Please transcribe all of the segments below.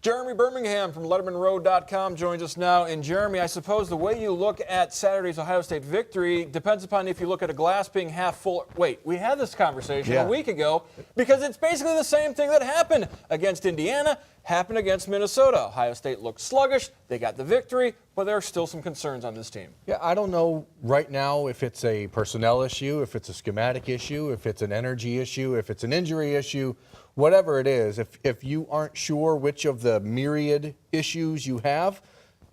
Jeremy Birmingham from LettermanRoad.com joins us now. And Jeremy, I suppose the way you look at Saturday's Ohio State victory depends upon if you look at a glass being half full. Wait, we had this conversation a week ago because it's basically the same thing that happened against Indiana, happened against Minnesota. Ohio State looked sluggish. They got the victory, but there are still some concerns on this team. Yeah, I don't know right now if it's a personnel issue, if it's a schematic issue, if it's an energy issue, if it's an injury issue. Whatever it is, if you aren't sure which of the myriad issues you have,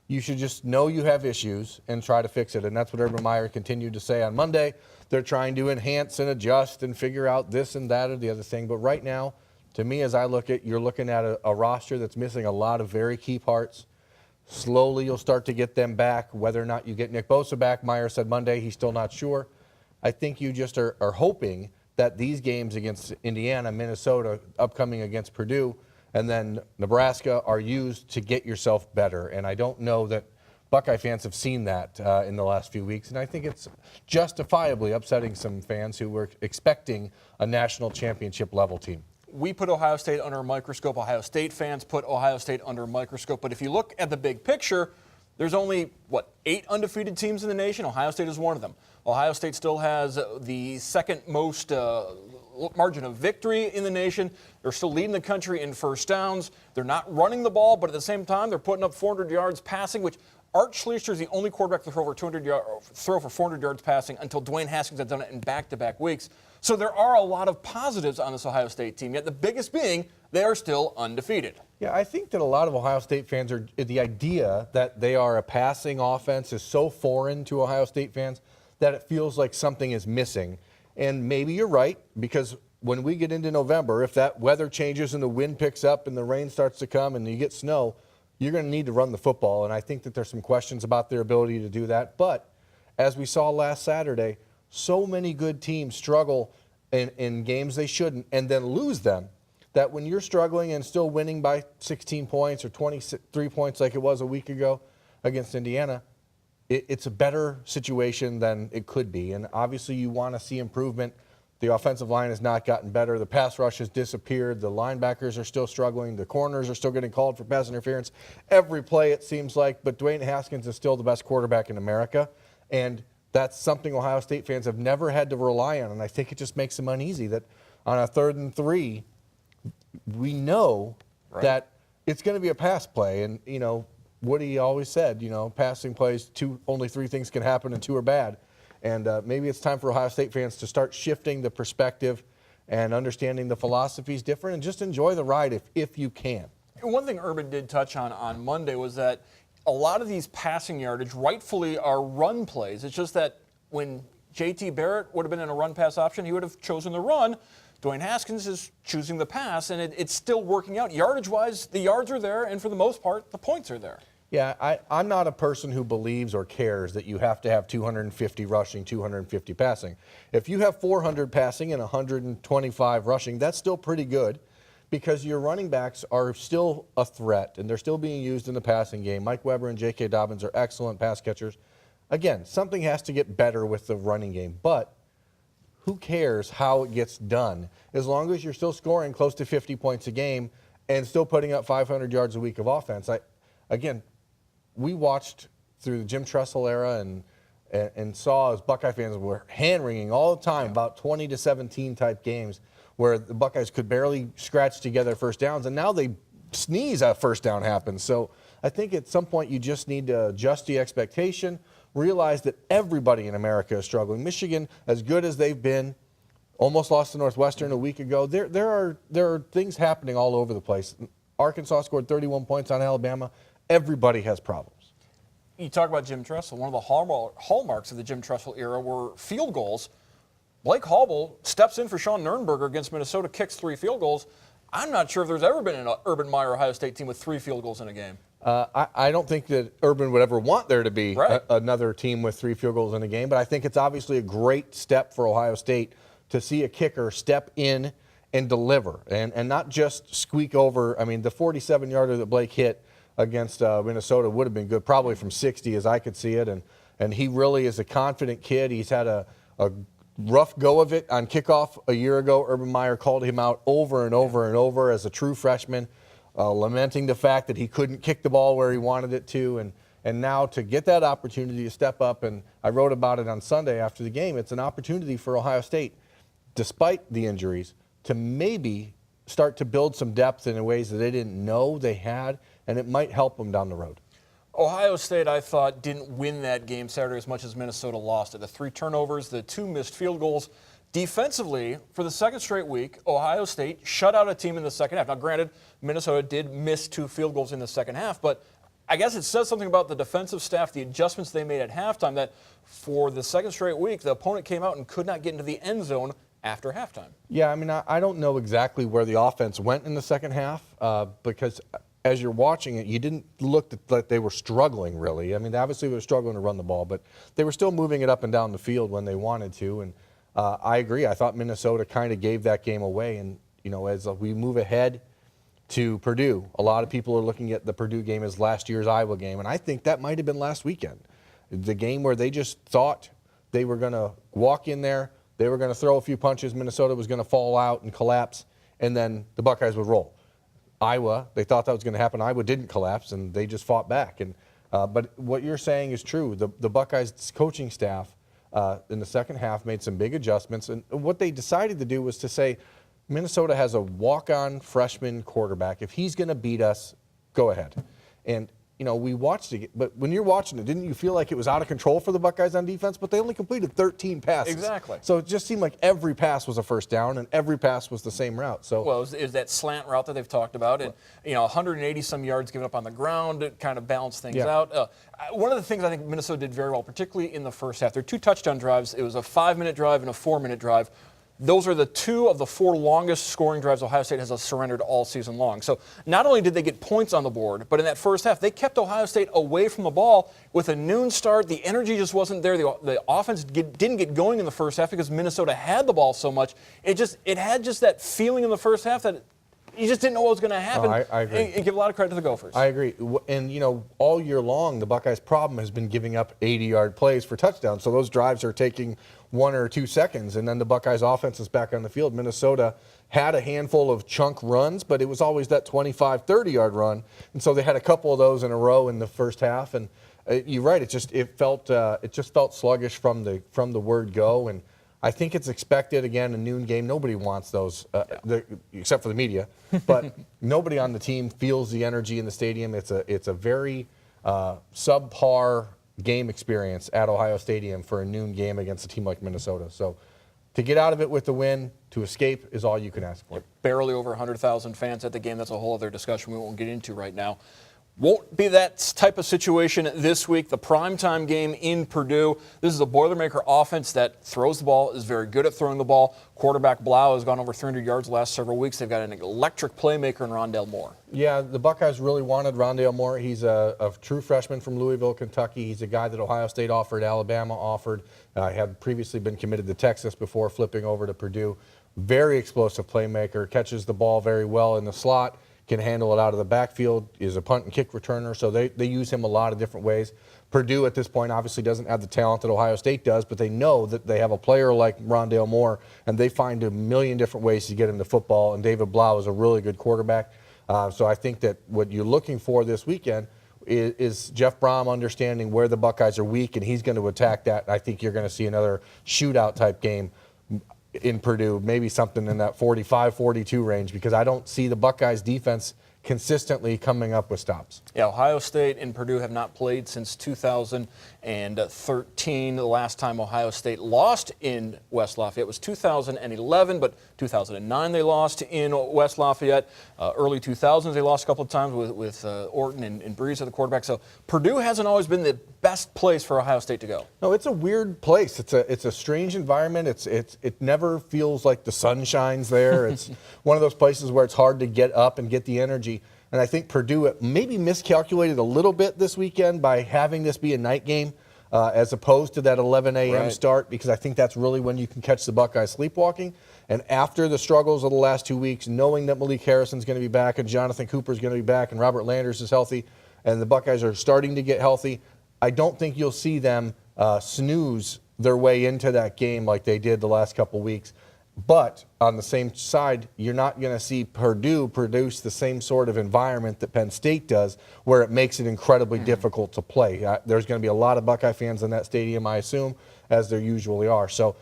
you should just know you have issues and try to fix it. And that's what Urban Meyer continued to say on Monday. They're trying to enhance and adjust and figure out this and that or the other thing. But right now, to me, as I look at, you're looking at a roster that's missing a lot of very key parts. Slowly, you'll start to get them back. Whether or not you get Nick Bosa back, Meyer said Monday, he's still not sure. I think you just are hoping that these games against Indiana, Minnesota, upcoming against Purdue, and then Nebraska are used to get yourself better. And I don't know that Buckeye fans have seen that in the last few weeks. And I think it's justifiably upsetting some fans who were expecting a national championship level team. We put Ohio State under a microscope. Ohio State fans put Ohio State under a microscope. But if you look at the big picture, there's only, 8 undefeated teams in the nation? Ohio State is one of them. Ohio State still has the second most margin of victory in the nation. They're still leading the country in first downs. They're not running the ball, but at the same time, they're putting up 400 yards passing, which Art Schlichter is the only quarterback to throw for 400 yards passing until Dwayne Haskins had done it in back-to-back weeks. So there are a lot of positives on this Ohio State team, yet the biggest being they are still undefeated. Yeah, I think that a lot of Ohio State fans are, the idea that they are a passing offense is so foreign to Ohio State fans that it feels like something is missing. And maybe you're right, because when we get into November, if that weather changes and the wind picks up and the rain starts to come and you get snow, you're going to need to run the football. And I think that there's some questions about their ability to do that. But as we saw last Saturday, so many good teams struggle in games they shouldn't and then lose them, that when you're struggling and still winning by 16 points or 23 points like it was a week ago against Indiana, it's a better situation than it could be. And obviously you want to see improvement. The offensive line has not gotten better. The pass rush has disappeared. The linebackers are still struggling. The corners are still getting called for pass interference every play, it seems like. But Dwayne Haskins is still the best quarterback in America. And that's something Ohio State fans have never had to rely on. And I think it just makes them uneasy that on a 3rd and 3, we know that it's going to be a pass play. And, Woody always said, passing plays, only 3 things can happen and 2 are bad. And maybe it's time for Ohio State fans to start shifting the perspective and understanding the philosophy is different and just enjoy the ride if you can. One thing Urban did touch on Monday was that a lot of these passing yardage rightfully are run plays. It's just that when J.T. Barrett would have been in a run-pass option, he would have chosen the run. Dwayne Haskins is choosing the pass, and it's still working out. Yardage-wise, the yards are there, and for the most part, the points are there. Yeah, I'm not a person who believes or cares that you have to have 250 rushing, 250 passing. If you have 400 passing and 125 rushing, that's still pretty good because your running backs are still a threat, and they're still being used in the passing game. Mike Weber and J.K. Dobbins are excellent pass catchers. Again, something has to get better with the running game, but who cares how it gets done as long as you're still scoring close to 50 points a game and still putting up 500 yards a week of offense. Again, we watched through the Jim Tressel era and saw as Buckeye fans were hand-wringing all the time about 20-17 type games where the Buckeyes could barely scratch together first downs, and now they sneeze at first down happens. So I think at some point you just need to adjust the expectation, realize that everybody in America is struggling. Michigan, as good as they've been, almost lost to Northwestern a week ago. There are things happening all over the place. Arkansas scored 31 points on Alabama. Everybody has problems. You talk about Jim Tressel. One of the hallmarks of the Jim Tressel era were field goals. Blake Hauble steps in for Sean Nurnberger against Minnesota, kicks 3 field goals. I'm not sure if there's ever been an Urban Meyer Ohio State team with 3 field goals in a game. I don't think that Urban would ever want there to be another team with 3 field goals in a game, but I think it's obviously a great step for Ohio State to see a kicker step in and deliver and not just squeak over. I mean, the 47-yarder that Blake hit against Minnesota would have been good, probably from 60 as I could see it. And he really is a confident kid. He's had a rough go of it on kickoff a year ago. Urban Meyer called him out over and over and over as a true freshman. lamenting the fact that he couldn't kick the ball where he wanted it to. And now to get that opportunity to step up, and I wrote about it on Sunday after the game, it's an opportunity for Ohio State, despite the injuries, to maybe start to build some depth in ways that they didn't know they had, and it might help them down the road. Ohio State, I thought, didn't win that game Saturday as much as Minnesota lost it. The 3 turnovers, the 2 missed field goals. Defensively, for the second straight week, Ohio State shut out a team in the second half. Now, granted, Minnesota did miss 2 field goals in the second half, but I guess it says something about the defensive staff, the adjustments they made at halftime, that for the second straight week, the opponent came out and could not get into the end zone after halftime. Yeah, I mean, I don't know exactly where the offense went in the second half because as you're watching it, you didn't look like they were struggling, really. I mean, obviously they were struggling to run the ball, but they were still moving it up and down the field when they wanted to. And I agree. I thought Minnesota kind of gave that game away. And, you know, as we move ahead to Purdue, a lot of people are looking at the Purdue game as last year's Iowa game. And I think that might have been last weekend. The game where they just thought they were going to walk in there, they were going to throw a few punches, Minnesota was going to fall out and collapse, and then the Buckeyes would roll. Iowa, they thought that was going to happen. Iowa didn't collapse, and they just fought back. And but what you're saying is true. The Buckeyes coaching staff in the second half made some big adjustments, and what they decided to do was to say, Minnesota has a walk-on freshman quarterback. If he's going to beat us, go ahead. And you know, we watched it, but when you're watching it, didn't you feel like it was out of control for the Buckeyes on defense? But they only completed 13 passes. Exactly. So it just seemed like every pass was a first down, and every pass was the same route. So well, it was that slant route that they've talked about, and 180 some yards given up on the ground, it kind of balanced things out. One of the things I think Minnesota did very well, particularly in the first half, there were 2 touchdown drives. It was a 5-minute drive and a 4-minute drive. Those are the 2 of the 4 longest scoring drives Ohio State has surrendered all season long. So not only did they get points on the board, but in that first half, they kept Ohio State away from the ball with a noon start. The energy just wasn't there. The offense didn't get going in the first half because Minnesota had the ball so much. It had just that feeling in the first half that you just didn't know what was going to happen. I agree. And give a lot of credit to the Gophers. I agree. And, you know, all year long, the Buckeyes' problem has been giving up 80-yard plays for touchdowns. So those drives are taking 1 or 2 seconds, and then the Buckeyes' offense is back on the field. Minnesota had a handful of chunk runs, but it was always that 25, 30-yard run. And so they had a couple of those in a row in the first half. And you're right. It just felt sluggish from the word go. And I think it's expected, again, a noon game. Nobody wants those, except for the media. But nobody on the team feels the energy in the stadium. It's a very subpar game experience at Ohio Stadium for a noon game against a team like Minnesota. So to get out of it with the win, to escape, is all you can ask for. Barely over 100,000 fans at the game. That's a whole other discussion we won't get into right now. Won't be that type of situation this week. The primetime game in Purdue. This is a Boilermaker offense that throws the ball, is very good at throwing the ball. Quarterback Blau has gone over 300 yards the last several weeks. They've got an electric playmaker in Rondale Moore. Yeah, the Buckeyes really wanted Rondale Moore. He's a true freshman from Louisville, Kentucky. He's a guy that Ohio State offered, Alabama offered. Had previously been committed to Texas before flipping over to Purdue. Very explosive playmaker, catches the ball very well in the slot, can handle it out of the backfield, is a punt and kick returner, so they use him a lot of different ways. Purdue at this point obviously doesn't have the talent that Ohio State does, but they know that they have a player like Rondale Moore, and they find a million different ways to get him the football, and David Blau is a really good quarterback. So I think that what you're looking for this weekend is Jeff Brom understanding where the Buckeyes are weak, and he's going to attack that. I think you're going to see another shootout-type game in Purdue, maybe something in that 45-42 range, because I don't see the Buckeyes defense consistently coming up with stops. Yeah, Ohio State and Purdue have not played since 2013. The last time Ohio State lost in West Lafayette was 2011, but 2009 they lost in West Lafayette. Early 2000s they lost a couple of times with Orton and Breeze at the quarterback. So Purdue hasn't always been the best place for Ohio State to go. No, it's a weird place. It's a strange environment. It never feels like the sun shines there. It's one of those places where it's hard to get up and get the energy. And I think Purdue maybe miscalculated a little bit this weekend by having this be a night game as opposed to that 11 a.m. start, because I think that's really when you can catch the Buckeyes sleepwalking. And after the struggles of the last 2 weeks, knowing that Malik Harrison's going to be back and Jonathan Cooper's going to be back and Robert Landers is healthy and the Buckeyes are starting to get healthy, I don't think you'll see them snooze their way into that game like they did the last couple weeks. But on the same side, you're not going to see Purdue produce the same sort of environment that Penn State does, where it makes it incredibly difficult to play. There's going to be a lot of Buckeye fans in that stadium, I assume, as there usually are. So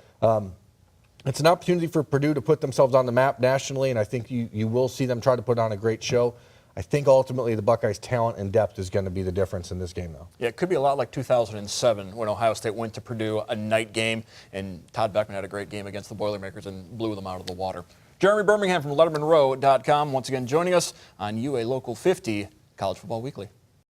it's an opportunity for Purdue to put themselves on the map nationally, and I think you will see them try to put on a great show. I think ultimately the Buckeyes' talent and depth is going to be the difference in this game, though. Yeah, it could be a lot like 2007 when Ohio State went to Purdue, a night game, and Todd Beckman had a great game against the Boilermakers and blew them out of the water. Jeremy Birmingham from LettermanRow.com once again joining us on UA Local 50 College Football Weekly.